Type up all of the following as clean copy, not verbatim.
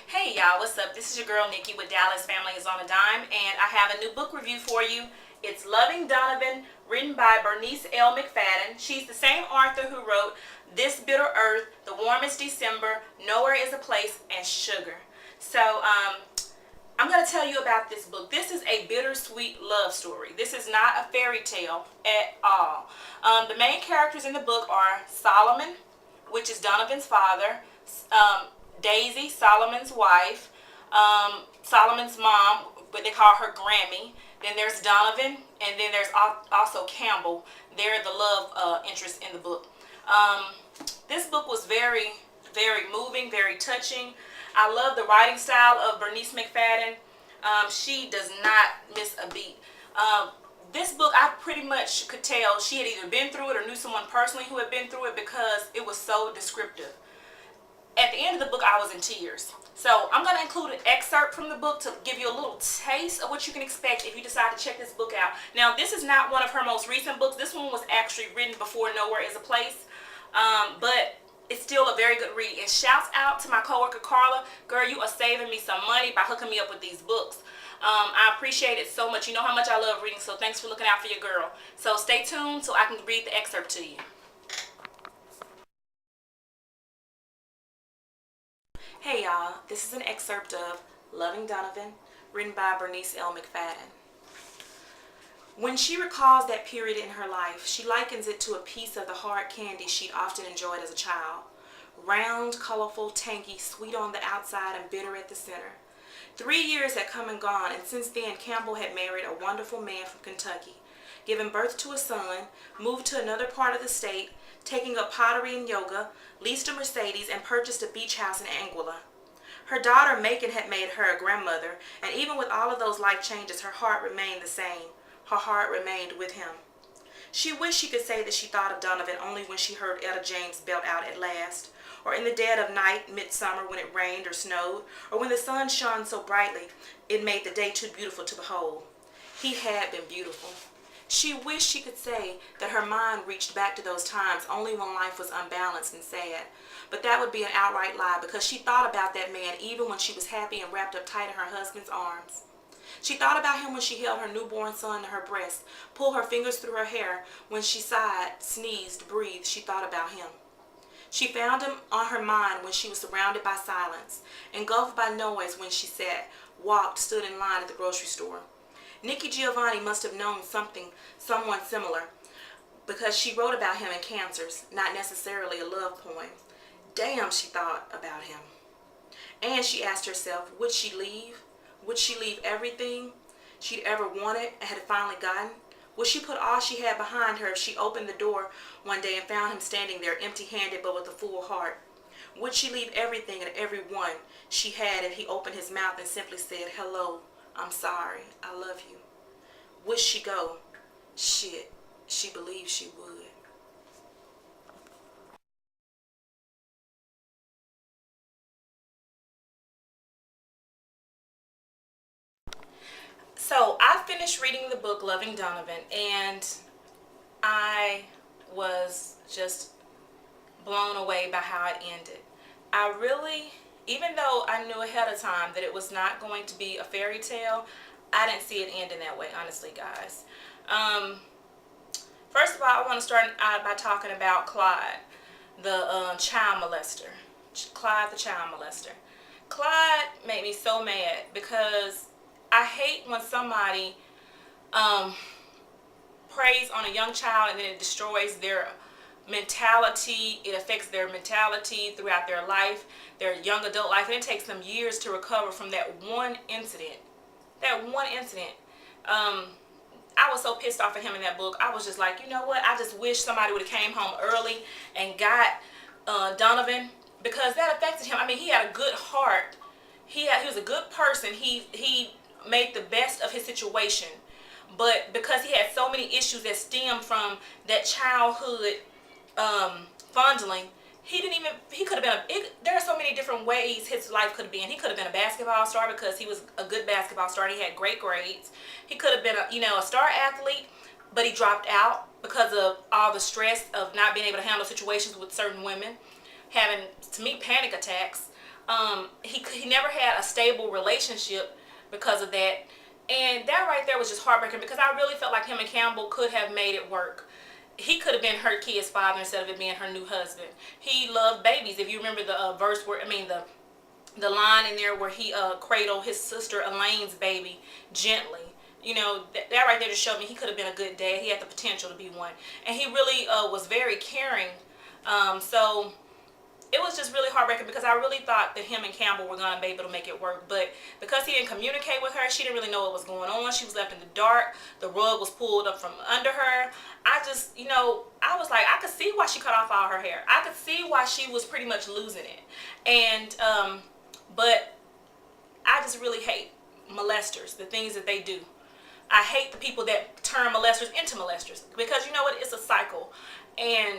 Hey y'all, what's up? This is your girl Nikki with Dallas Family is on a Dime, and I have a new book review for you. It's Loving Donovan, written by Bernice McFadden. She's the same author who wrote This Bitter Earth, The Warmest December, Nowhere is a Place, and Sugar. So, I'm going to tell you about this book. This is a bittersweet love story. This is not a fairy tale at all. The main characters in the book are Solomon, which is Donovan's father, Daisy, Solomon's wife, Solomon's mom, what they call her Grammy. Then there's Donovan, and then there's also Campbell. They're the love interest in the book. This book was very, very moving, very touching. I love the writing style of Bernice McFadden. She does not miss a beat. This book, I pretty much could tell she had either been through it or knew someone personally who had been through it because it was so descriptive. At the end of the book, I was in tears. So I'm going to include an excerpt from the book to give you a little taste of what you can expect if you decide to check this book out. Now, this is not one of her most recent books. This one was actually written before Nowhere is a Place. But it's still a very good read. And shouts out to my coworker Carla. Girl, you are saving me some money by hooking me up with these books. I appreciate it so much. You know how much I love reading, so thanks for looking out for your girl. So stay tuned so I can read the excerpt to you. Hey y'all, this is an excerpt of Loving Donovan, written by Bernice McFadden. When she recalls that period in her life, she likens it to a piece of the hard candy she'd often enjoyed as a child. Round, colorful, tangy, sweet on the outside and bitter at the center. 3 years had come and gone, and since then Campbell had married a wonderful man from Kentucky, given birth to a son, moved to another part of the state, taking up pottery and yoga, leased a Mercedes, and purchased a beach house in Anguilla. Her daughter Macon had made her a grandmother, and even with all of those life changes, her heart remained the same. Her heart remained with him. She wished she could say that she thought of Donovan only when she heard Etta James belt out at last, or in the dead of night, midsummer, when it rained or snowed, or when the sun shone so brightly it made the day too beautiful to behold. He had been beautiful. She wished she could say that her mind reached back to those times only when life was unbalanced and sad. But that would be an outright lie, because she thought about that man even when she was happy and wrapped up tight in her husband's arms. She thought about him when she held her newborn son to her breast, pulled her fingers through her hair. When she sighed, sneezed, breathed, she thought about him. She found him on her mind when she was surrounded by silence, engulfed by noise when she sat, walked, stood in line at the grocery store. Nikki Giovanni must have known someone similar, because she wrote about him in Cancers, not necessarily a love poem. Damn, she thought about him. And she asked herself, would she leave? Would she leave everything she'd ever wanted and had finally gotten? Would she put all she had behind her if she opened the door one day and found him standing there empty-handed but with a full heart? Would she leave everything and everyone she had if he opened his mouth and simply said, hello, I'm sorry, I love you? Would she go? Shit, she believed she would. So I finished reading the book Loving Donovan, and I was just blown away by how it ended. I really, even though I knew ahead of time that it was not going to be a fairy tale, I didn't see it ending that way, honestly, guys. First of all, I want to start out by talking about Claude, the child molester. Claude, the child molester. Claude made me so mad because I hate when somebody preys on a young child and then it destroys their mentality. It affects their mentality throughout their life, their young adult life, and it takes them years to recover from that one incident. That one incident. I was so pissed off at him in that book. I was just like, you know what? I just wish somebody would have came home early and got Donovan, because that affected him. I mean, he had a good heart. He was a good person. He made the best of his situation. But because he had so many issues that stemmed from that childhood fondling, he could have been, there are so many different ways his life could have been. He could have been a basketball star because he was a good basketball star. He had great grades. He could have been a star athlete, but he dropped out because of all the stress of not being able to handle situations with certain women, having, to me, panic attacks. he never had a stable relationship because of that. And that right there was just heartbreaking, because I really felt like him and Campbell could have made it work. He could have been her kid's father instead of it being her new husband. He loved babies. If you remember the verse where, the line in there where he cradled his sister Elaine's baby gently. You know, that right there just showed me he could have been a good dad. He had the potential to be one. And he really was very caring. So it was just really heartbreaking, because I really thought that him and Campbell were going to be able to make it work. But because he didn't communicate with her, she didn't really know what was going on. She was left in the dark. The rug was pulled up from under her. I just, I was like, I could see why she cut off all her hair. I could see why she was pretty much losing it. And, but I just really hate molesters, the things that they do. I hate the people that turn molesters into molesters, because you know what? It's a cycle. And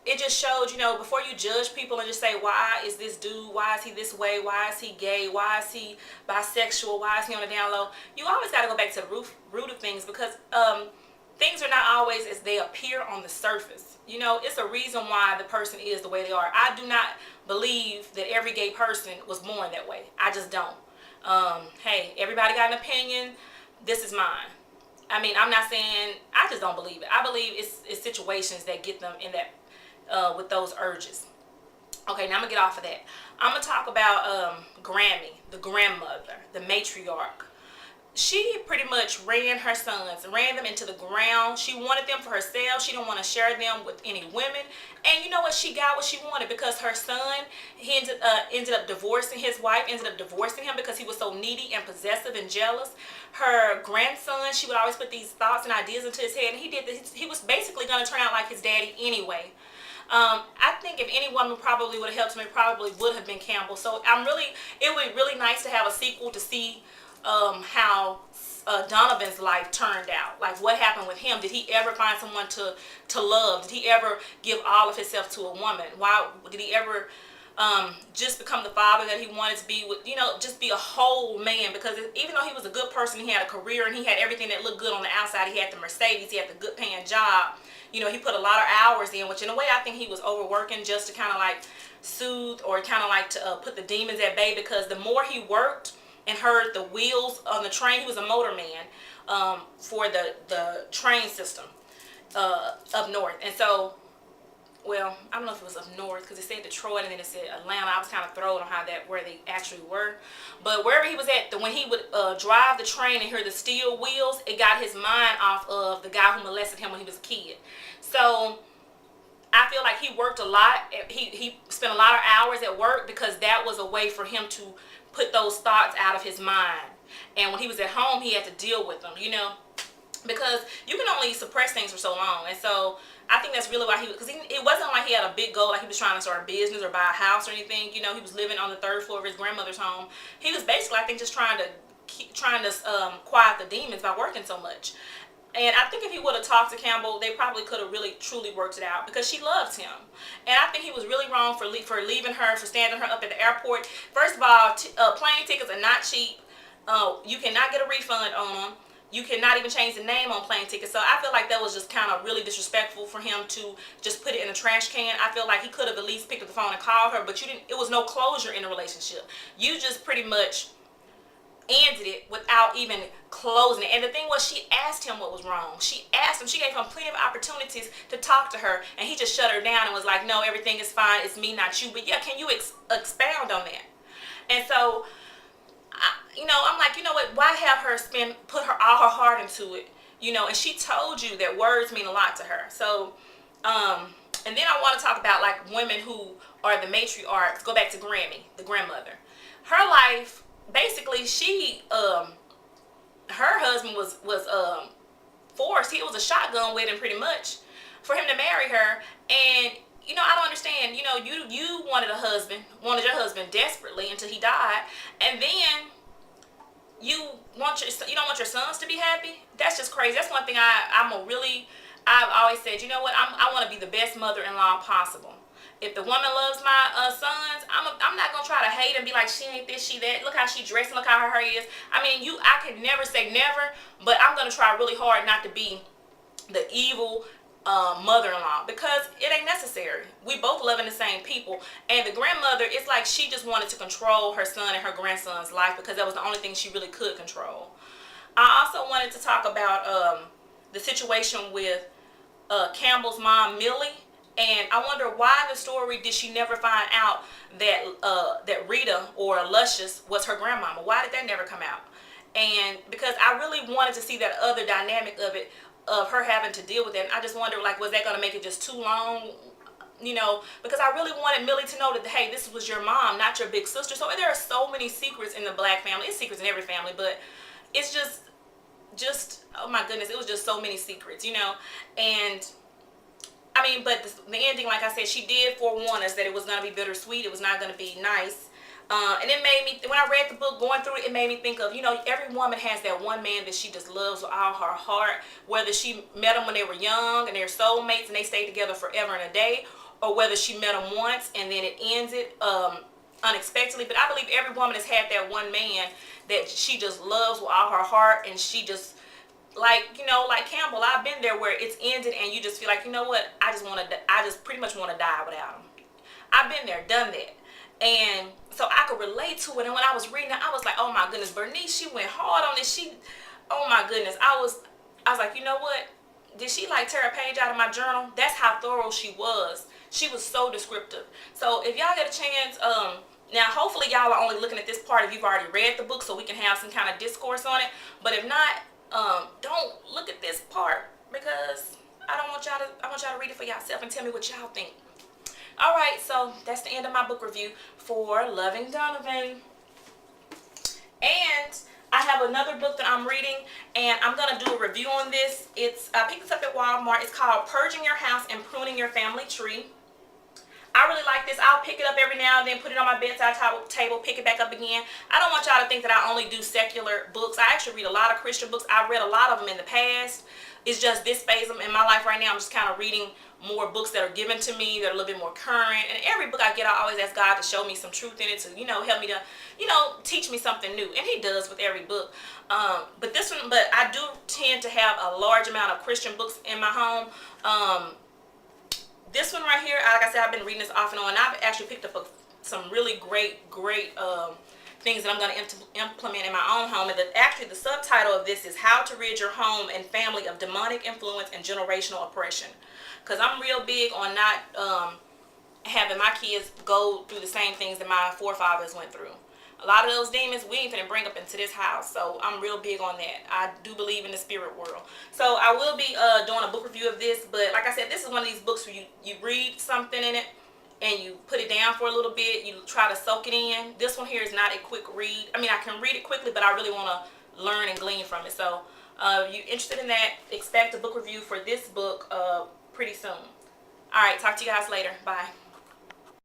it just showed, before you judge people and just say, why is this dude, why is he this way, why is he gay, why is he bisexual, why is he on the down low, you always got to go back to the root of things, because things are not always as they appear on the surface. It's a reason why the person is the way they are. I do not believe that every gay person was born that way. I just don't. Hey, everybody got an opinion. This is mine. I'm not saying, I just don't believe it. I believe it's situations that get them in that, with those urges. Okay, now I'm going to get off of that. I'm going to talk about Grammy, the grandmother, the matriarch. She pretty much ran her sons, ran them into the ground. She wanted them for herself. She didn't want to share them with any women. And you know what? She got what she wanted, because her son, he ended up divorcing his wife, ended up divorcing him because he was so needy and possessive and jealous. Her grandson, she would always put these thoughts and ideas into his head, and he was basically going to turn out like his daddy anyway. I think if any woman probably would have helped him, it probably would have been Campbell. So it would be really nice to have a sequel to see how Donovan's life turned out. Like, what happened with him? Did he ever find someone to love? Did he ever give all of himself to a woman? Why did he ever just become the father that he wanted to be with? Just be a whole man, because even though he was a good person, he had a career and he had everything that looked good on the outside. He had the Mercedes, he had the good paying job. He put a lot of hours in, which in a way I think he was overworking just to kind of like soothe, or kind of like to put the demons at bay, because the more he worked and heard the wheels on the train, he was a motorman for the train system up north. And so, well, I don't know if it was up north, because it said Detroit and then it said Atlanta. I was kind of thrown on where they actually were. But wherever he was at, when he would drive the train and hear the steel wheels, it got his mind off of the guy who molested him when he was a kid. So I feel like he worked a lot. He spent a lot of hours at work, because that was a way for him to put those thoughts out of his mind. And when he was at home, he had to deal with them, because you can only suppress things for so long. And so I think that's really why because it wasn't like he had a big goal, like he was trying to start a business or buy a house or anything. He was living on the 3rd floor of his grandmother's home. He was basically, I think, just trying to quiet the demons by working so much. And I think if he would have talked to Campbell, they probably could have really truly worked it out, because she loves him. And I think he was really wrong for leaving her, for standing her up at the airport. First of all, plane tickets are not cheap. You cannot get a refund on them. You cannot even change the name on plane tickets. So I feel like that was just kind of really disrespectful for him to just put it in a trash can. I feel like he could have at least picked up the phone and called her, but it was no closure in the relationship. You just pretty much ended it without even closing it. And the thing was, she asked him what was wrong. She gave him plenty of opportunities to talk to her, and he just shut her down and was like, no, everything is fine, it's me, not you. But yeah, can you expound on that? And so I'm like, what, why have her put all her heart into it? And she told you that words mean a lot to her. So and then I want to talk about like women who are the matriarchs. Go back to Grammy, the grandmother. Her life, basically, her husband was forced. He was a shotgun wedding pretty much for him to marry her. And I don't understand. You wanted your husband desperately until he died, and then you don't want your sons to be happy. That's just crazy. That's one thing I've always said. You know what? I want to be the best mother-in-law possible. If the woman loves my sons, I'm not gonna try to hate and be like, she ain't this, she that. Look how she dressed, look how her hair is. I can never say never, but I'm gonna try really hard not to be the evil, mother-in-law, because it ain't necessary. We both loving the same people. And the grandmother, it's like she just wanted to control her son and her grandson's life because that was the only thing she really could control. I also wanted to talk about the situation with Campbell's mom, Millie. And I wonder why in the story did she never find out that that Rita or Luscious was her grandmama? Why did that never come out? And because I really wanted to see that other dynamic of it, of her having to deal with it. And I just wonder, like, was that going to make it just too long? You know, because I really wanted Millie to know that, hey, this was your mom, not your big sister. So there are so many secrets in the black family. It's secrets in every family, but it's just oh my goodness, it was just so many secrets, you know. And I mean, but the ending, like I said, she did forewarn us that it was going to be bittersweet. It was not going to be nice. And it made me, when I read the book, going through it, it made me think of, you know, every woman has that one man that she just loves with all her heart, whether she met him when they were young and they're soulmates and they stayed together forever and a day, or whether she met him once and then it ends it unexpectedly. But I believe every woman has had that one man that she just loves with all her heart, and she just, like, you know, like Campbell, I've been there where it's ended and you just feel like, you know what, I just pretty much want to die without him. I've been there, done that. And so I could relate to it. And when I was reading it, I was like, oh my goodness, Bernice, she went hard on this. Oh my goodness. I was like, you know what? Did she like tear a page out of my journal? That's how thorough she was. She was so descriptive. So if y'all get a chance, now hopefully y'all are only looking at this part if you've already read the book so we can have some kind of discourse on it. But if not, don't look at this part because I want y'all to read it for yourself and tell me what y'all think. Alright, so that's the end of my book review for Loving Donovan. And I have another book that I'm reading, and I'm going to do a review on this. I picked this up at Walmart. It's called Purging Your House and Pruning Your Family Tree. I really like this. I'll pick it up every now and then, put it on my bedside table, pick it back up again. I don't want y'all to think that I only do secular books. I actually read a lot of Christian books. I've read a lot of them in the past. It's just this phase in my life right now, I'm just kind of reading more books that are given to me that are a little bit more current. And every book I get, I always ask God to show me some truth in it, to, you know, help me to, you know, teach me something new. And He does with every book. But I do tend to have a large amount of Christian books in my home. This one right here, like I said, I've been reading this off and on. I've actually picked up some really great things that I'm going to implement in my own home. And actually the subtitle of this is How to Rid Your Home and Family of Demonic Influence and Generational Oppression. Because I'm real big on not having my kids go through the same things that my forefathers went through. A lot of those demons we ain't finna bring up into this house. So I'm real big on that. I do believe in the spirit world. So I will be doing a book review of this. But like I said, this is one of these books where you read something in it and you put it down for a little bit. You try to soak it in. This one here is not a quick read. I mean, I can read it quickly, but I really want to learn and glean from it. So if you're interested in that, expect a book review for this book pretty soon. Alright, talk to you guys later. Bye.